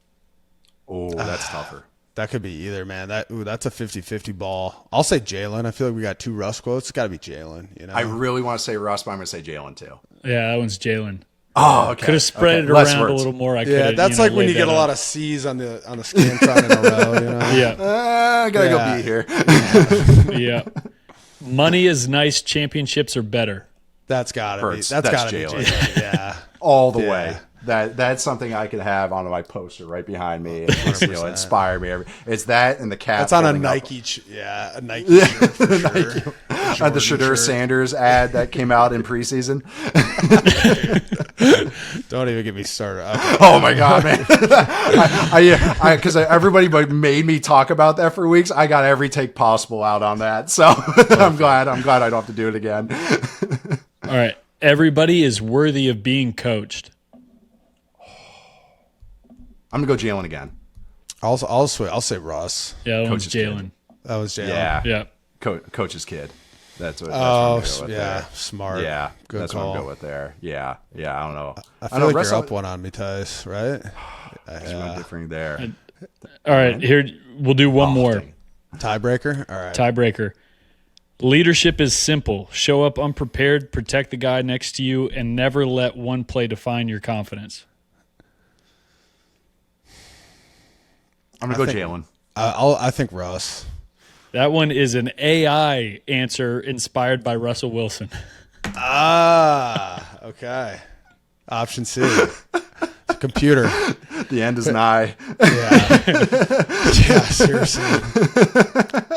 Oh, that's tougher. That could be either, man. That's a 50-50 ball. I'll say Jalen. I feel like we got 2 Russ quotes. It's got to be Jalen. You know, I really want to say Russ, but I'm going to say Jalen too. Yeah, that one's Jalen. Oh, okay. Could have spread it around a little more. That's like when you get a lot of C's on the Scantron in a row. You know? Yeah. I gotta go be here. Yeah. Money is nice. Championships are better. That's gotta be. That's gotta Jalen. be Jalen. Yeah. All the way. That's something I could have on my poster right behind me. And just, inspire me. It's that and the cat. That's on a Nike. A Nike shirt for sure. The Shadur Sanders ad that came out in preseason. Don't even get me started. Okay. Oh my god, man! Because everybody made me talk about that for weeks. I got every take possible out on that, so I'm glad I don't have to do it again. All right, everybody is worthy of being coached. I'm gonna go Jalen again. I'll say Russ. Yeah, that one's Jalen. That was Jalen. Yeah. Coach's kid. That's what. Smart. Yeah, good that's call. what I'm going with there. Yeah. I don't know. I feel like you're up one on me, Tice. Right? I'm differing there. All right, here we'll do one more. Dang. Tiebreaker. All right. Tiebreaker. Leadership is simple. Show up unprepared, protect the guy next to you, and never let one play define your confidence. I'm gonna go Jalen. I think Russ. That one is an AI answer inspired by Russell Wilson. Okay. Option C. Computer. The end is nigh. Yeah, seriously.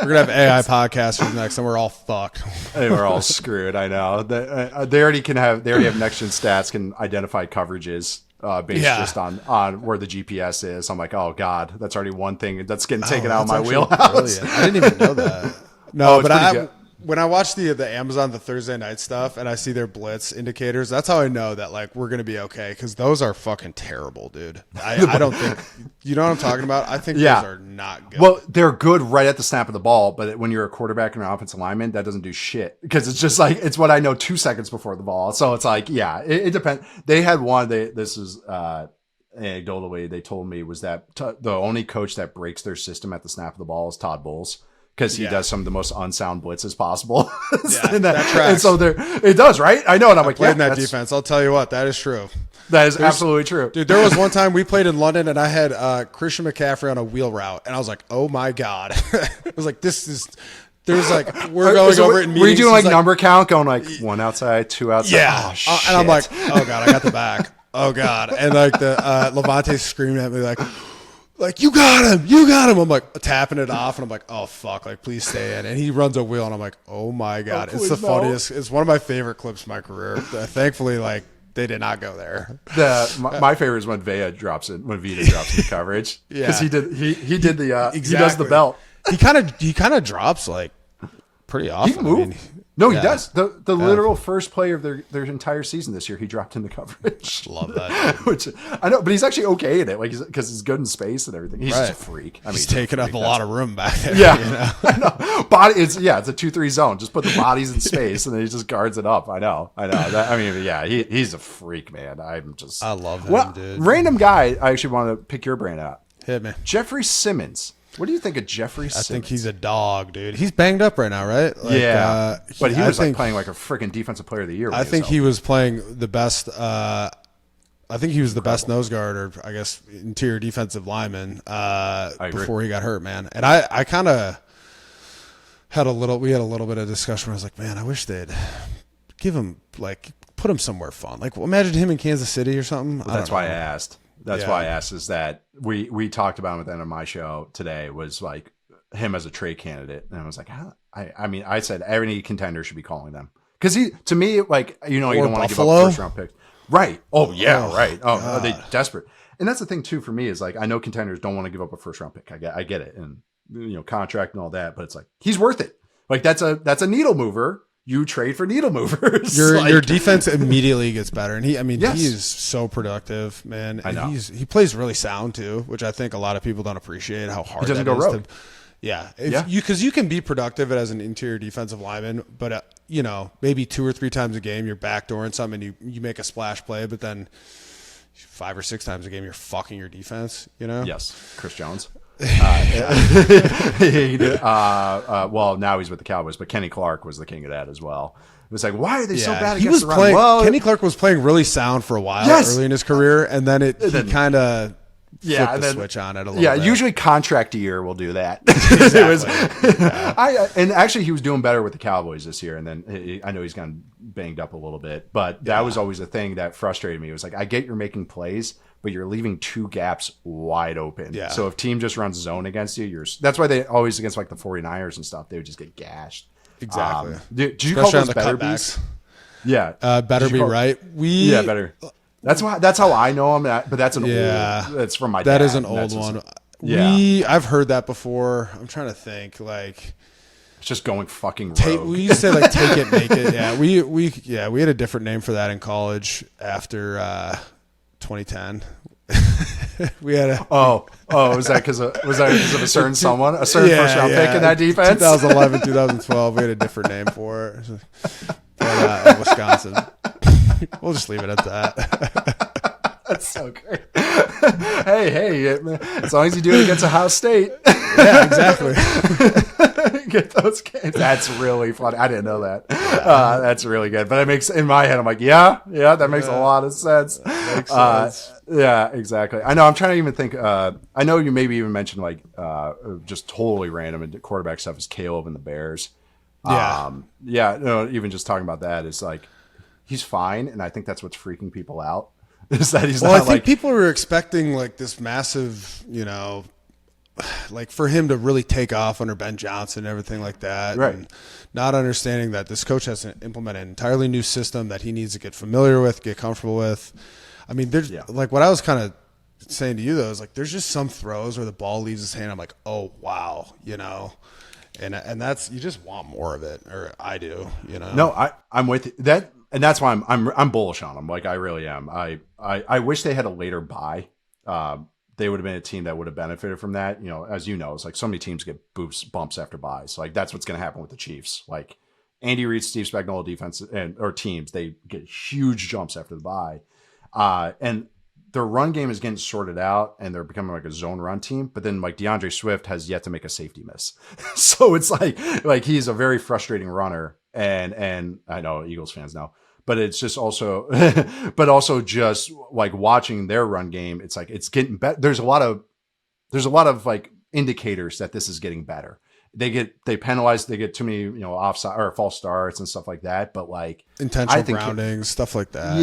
We're gonna have AI podcasters next, and we're all fucked. Hey, we're all screwed. I know. They already have next gen stats, can identify coverages based just on where the GPS is. I'm like, oh god, that's already one thing that's getting taken out of my wheelhouse. Brilliant. I didn't even know that. No, but when I watch the Amazon, the Thursday night stuff, and I see their blitz indicators, that's how I know that like we're gonna be okay, because those are fucking terrible, dude. I don't think you know what I'm talking about. I think those are not good. Well, they're good right at the snap of the ball, but when you're a quarterback and an offensive lineman, that doesn't do shit, because it's just like it's what I know 2 seconds before the ball. So it's like, it depends. They had one. This is anecdotally they told me was that the only coach that breaks their system at the snap of the ball is Todd Bowles. Because he does some of the most unsound blitzes possible. That tracks. And so it does, right? I know. And I'm like, played in that defense. I'll tell you what, that is true. That is absolutely true. Dude, there was one time we played in London, and I had Christian McCaffrey on a wheel route, and I was like, oh my God. I was like, we're going over it in meetings. Were you doing like number count, going like 1 outside, 2 outside? Yeah. Oh, shit. And I'm like, oh God, I got the back. Oh God. And like Levante's screaming at me like, you got him. I'm like tapping it off, and I'm like, oh fuck, like please stay in. And he runs a wheel, and I'm like, oh my God. It's the funniest. It's one of my favorite clips in my career. Thankfully, like they did not go there. My favorite is when Vita drops in coverage. Because he did the he does the belt. He kind of drops like pretty often. He moved. He does. The literal first play of their entire season this year, he dropped into coverage. Love that. Which I know, but he's actually okay in it, like because he's good in space and everything. He's just a freak. He's taking up a lot of room back there. Yeah, you know? I know. It's a 2-3 zone. Just put the bodies in space, and then he just guards it up. I know. He's a freak, man. I love him, dude. Random guy. I actually want to pick your brain out. Hit me, Jeffrey Simmons. What do you think of Jeffrey Simmons? I think he's a dog, dude. He's banged up right now, right? Like, but he was playing like a freaking defensive player of the year. I think he was playing the best. I think he was the best nose guard, or I guess interior defensive lineman before he got hurt, man. And I kind of had a little bit of discussion where I was like, man, I wish they'd give him put him somewhere fun. Like, imagine him in Kansas City or something. Well, that's why I asked. That's why I asked, is that we talked about him at the end of my show today, was like him as a trade candidate. And I was like, I said any contender should be calling them. Because to me, like, you don't want to give up first round picks. Right. Oh, yeah, right. Oh, they desperate. And that's the thing, too, for me, is like, I know contenders don't want to give up a first round pick. I get it. And, contract and all that. But it's like, he's worth it. Like, that's a needle mover. You trade for needle movers. Your defense immediately gets better, and he is so productive, man. I know. He plays really sound too, which I think a lot of people don't appreciate how hard. He doesn't go rogue. Because you can be productive as an interior defensive lineman, but maybe 2 or 3 times a game you're backdooring something, and you make a splash play, but then 5 or 6 times a game you're fucking your defense. Yes, Chris Jones. Well, now he's with the Cowboys, but Kenny Clark was the king of that as well. It was like, why are they so bad against the run? Kenny Clark was playing really sound for a while early in his career, and then he kind of flip the switch on it a little bit. Usually contract year will do that. Exactly. And actually he was doing better with the Cowboys this year, and then I know he's gotten banged up a little bit, but that was always a thing that frustrated me. It was like, I get you're making plays, but you're leaving two gaps wide open. Yeah. So if team just runs zone against you, that's why they always, against like the 49ers and stuff, they would just get gashed. Exactly. Did you call those better beats? Yeah. Better be right. Better. That's how I know him. But that's an old. That's from my dad. That is an old one. I've heard that before. I'm trying to think. Like, it's just going fucking rogue. We used to say like take it, make it. Yeah. We had a different name for that in college after 2010. We had a was that because of a certain someone, a certain first round pick in that defense? 2011, 2012. We had a different name for it. But, in Wisconsin. We'll just leave it at that. That's so great. Hey, as long as you do it against Ohio State. Yeah, exactly. Get those games. That's really funny. I didn't know that. That's really good. But it makes, in my head, I'm like, that makes a lot of sense. Makes sense. Yeah, exactly. I know. I'm trying to even think. I know you maybe even mentioned like just totally random and quarterback stuff is Caleb and the Bears. Even just talking about that is like, he's fine, and I think that's what's freaking people out. Is that he's not I think people are expecting like this massive, like for him to really take off under Ben Johnson and everything like that. Right. And not understanding that this coach has to implement an entirely new system that he needs to get familiar with, get comfortable with. I mean, there's like what I was kind of saying to you though is like there's just some throws where the ball leaves his hand. I'm like, oh wow, and that's, you just want more of it, or I do, No, I'm with you. That. And that's why I'm bullish on them. Like, I really am. I wish they had a later bye. They would have been a team that would have benefited from that. As you know, it's like so many teams get bumps after byes. Like, that's what's going to happen with the Chiefs. Like, Andy Reid, Steve Spagnuolo defense or teams, they get huge jumps after the bye. And their run game is getting sorted out, and they're becoming like a zone run team. But then like DeAndre Swift has yet to make a safety miss. So it's like he's a very frustrating runner. And I know Eagles fans know, but it's just also, but also just like watching their run game. It's like, it's getting better. There's a lot of like indicators that this is getting better. They penalize, they get too many, offside or false starts and stuff like that. But like intentional grounding, stuff like that.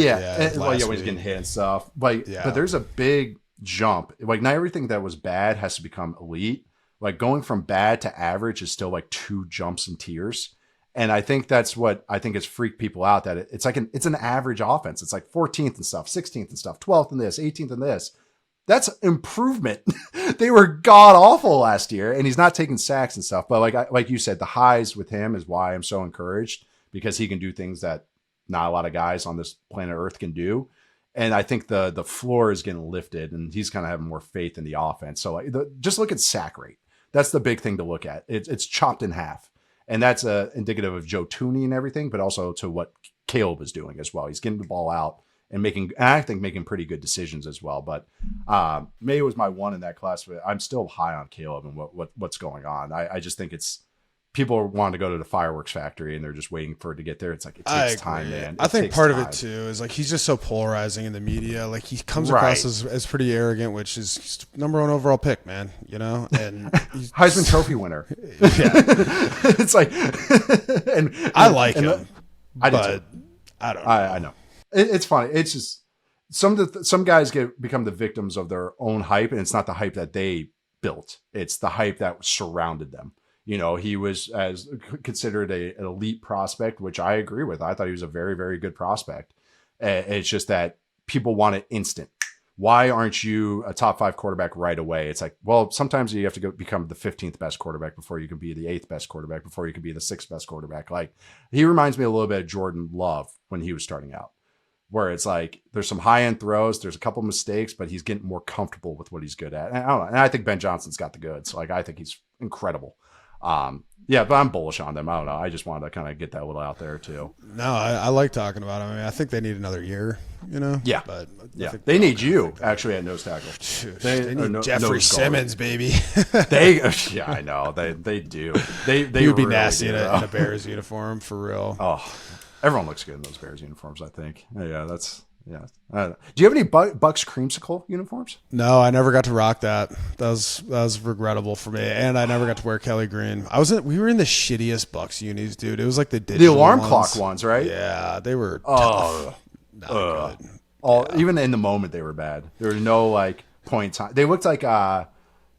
When he's getting hit and stuff. But there's a big jump. Like, not everything that was bad has to become elite. Like, going from bad to average is still like 2 jumps in tiers. And I think that's what I think has freaked people out, that it's like it's an average offense. It's like 14th and stuff, 16th and stuff, 12th in this, 18th in this. That's improvement. They were god awful last year, and he's not taking sacks and stuff. But like you said, the highs with him is why I'm so encouraged, because he can do things that not a lot of guys on this planet Earth can do. And I think the floor is getting lifted, and he's kind of having more faith in the offense. So just look at sack rate. That's the big thing to look at. It's chopped in half. And that's indicative of Joe Tooney and everything, but also to what Caleb is doing as well. He's getting the ball out and making pretty good decisions as well. But Maye was my one in that class. But I'm still high on Caleb and what's going on. I just think it's people want to go to the fireworks factory and they're just waiting for it to get there. It's like, it takes time, man. I think part of it too is like he's just so polarizing in the media. Like, he comes across as pretty arrogant, which is just number 1 overall pick, man. And Heisman Trophy winner. Yeah, it's like, and I like him, I but I don't know. I know. It's funny. It's just some guys become the victims of their own hype, and it's not the hype that they built. It's the hype that surrounded them. He was considered an elite prospect, which I agree with. I thought he was a very, very good prospect. It's just that people want it instant. Why aren't you a top 5 quarterback right away? It's like, well, sometimes you have to become the 15th best quarterback before you can be the 8th best quarterback, before you can be the 6th best quarterback. Like, he reminds me a little bit of Jordan Love when he was starting out, where it's like there's some high-end throws, there's a couple mistakes, but he's getting more comfortable with what he's good at. And I don't know. And I think Ben Johnson's got the goods. Like, I think he's incredible. But I'm bullish on them. I don't know. I just wanted to kind of get that little out there too. No, I like talking about them. I mean, I think they need another year, Yeah. But they need you actually at nose tackle. They need Jeffrey Simmons, baby. I know. They do. They he would be really nasty do, in a Bears uniform, for real. Oh, everyone looks good in those Bears uniforms, I think. Yeah, Yeah. Do you have any Bucks creamsicle uniforms? No, I never got to rock that. That was regrettable for me, and I never got to wear Kelly Green. We were in the shittiest Bucks unis, dude. It was like the alarm ones. clock ones, right? Yeah, they were tough. Not good. Even in the moment, they were bad. There was no like point in time. They looked like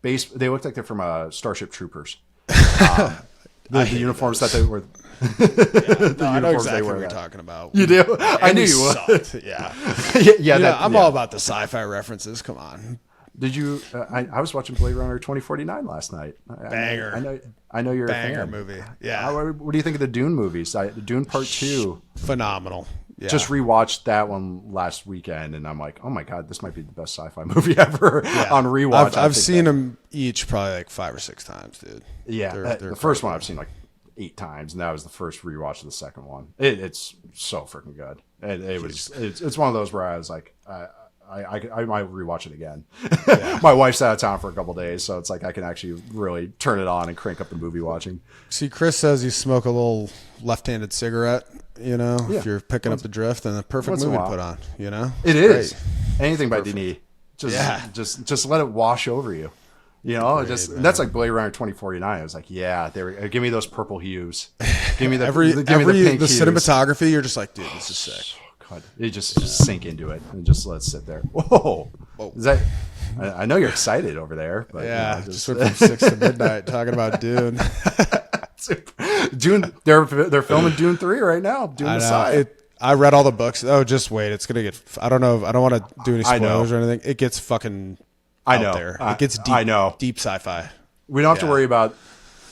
They looked like they're from Starship Troopers. The uniforms that they were. I know exactly what you're talking about. You do? I knew you would. Yeah. I'm all about the sci-fi references. Come on. Did you? I was watching Blade Runner 2049 last night. Banger. I know you're Banger a fan. movie. Yeah. What do you think of the Dune movies? Dune Part 2. Phenomenal. Yeah. Just rewatched that one last weekend, and I'm like, oh my god, this might be the best sci-fi movie ever on rewatch. I've seen them each probably like 5 or 6 times, dude. Yeah, the first one I've seen like 8 times, and that was the first rewatch of the second one. It's so freaking good. It's one of those where I was like, I might rewatch it again. Yeah. My wife's out of town for a couple days, so it's like I can actually really turn it on and crank up the movie watching. See, Chris says you smoke a little left-handed cigarette. If you're picking up the drift, and the perfect movie to put on. It is anything by Denis. Just let it wash over you. That's like Blade Runner 2049. I was like, give me those purple hues. Give me the the pink hues. Cinematography. You're just like, dude, this is sick. God, it just sink into it and just let it sit there. Whoa. Is that? I know you're excited over there, but just went from 6 to midnight talking about Dune. Dune. They're filming Dune 3 right now. Dune Messiah. I read all the books. Oh, just wait. It's gonna get. I don't know. I don't want to do any spoilers or anything. It gets fucking. Out there. It gets deep. I know. Deep sci-fi. We don't have to worry about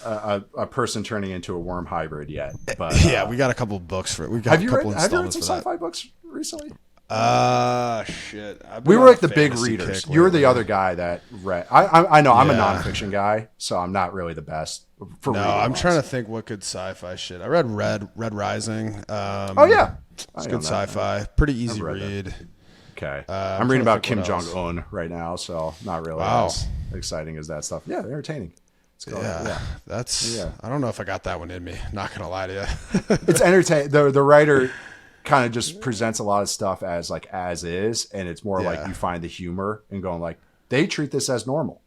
a person turning into a worm hybrid yet. But we got a couple books for it. We got have you read some sci-fi books recently? Shit. We were like the big readers. You were the other guy that read. I know. I'm a nonfiction guy, so I'm not really the best for. No, I'm trying to think what good sci-fi shit. I read Red Rising. It's good sci-fi. Pretty easy read. Okay. I'm reading about Kim Jong-un right now, so not really as exciting as that stuff. Yeah, entertaining. I don't know if I got that one in me. Not gonna lie to you. It's entertaining. The writer kind of just presents a lot of stuff as is, and it's more like you find the humor and going like they treat this as normal.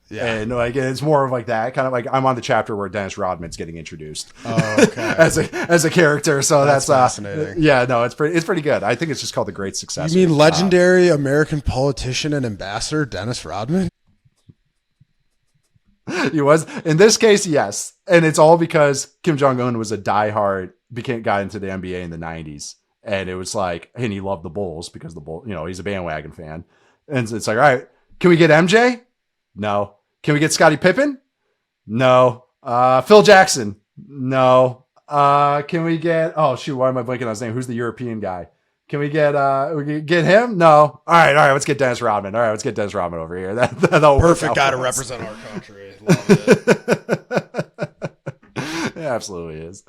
Yeah, and like it's more of like that kind of like I'm on the chapter where Dennis Rodman's getting introduced as a character, so that's fascinating. It's pretty good. I think it's just called The Great Successor. You mean legendary American politician and ambassador Dennis Rodman? He was in this case, yes, and it's all because Kim Jong-un was a diehard got into the NBA in the 90s, and it was like, and he loved the Bulls because the Bulls, he's a bandwagon fan, and it's like, all right, can we get MJ? No. Can we get Scottie Pippen? No. Phil Jackson? No. Can we get? Oh shoot! Why am I blanking on his name? Who's the European guy? Can we get him? No. All right. Let's get Dennis Rodman. All right, let's get Dennis Rodman over here. That'll perfect guy to represent our country. Love it. It absolutely is.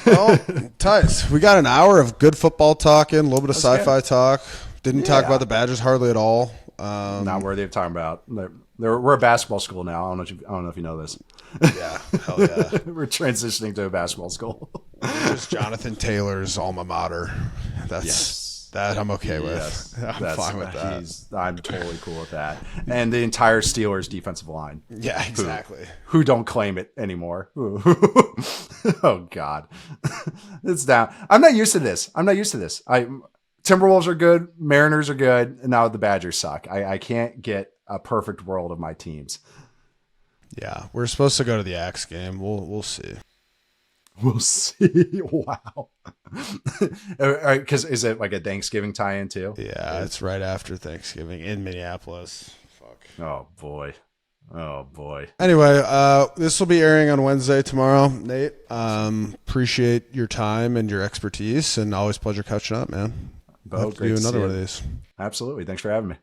Well, Tice, we got an hour of good football talking, a little bit of sci-fi talk. Didn't talk about the Badgers hardly at all. Not worthy of talking about. We're a basketball school now. I don't know if you know this. Yeah, hell yeah. We're transitioning to a basketball school. It's Jonathan Taylor's alma mater. That I'm okay with. I'm fine with that. I'm totally cool with that. And the entire Steelers defensive line. Yeah, exactly. Who don't claim it anymore. Oh God, it's down. I'm not used to this. Timberwolves are good. Mariners are good. And now the Badgers suck. I can't get a perfect world of my teams. Yeah, we're supposed to go to the Axe game. We'll see. We'll see. Wow. Because is it like a Thanksgiving tie-in too? Yeah, it's right after Thanksgiving in Minneapolis. Fuck. Oh boy. Anyway, this will be airing on Wednesday tomorrow. Nate, appreciate your time and your expertise, and always pleasure catching up, man. Beau, great to do another one of these. Absolutely. Thanks for having me.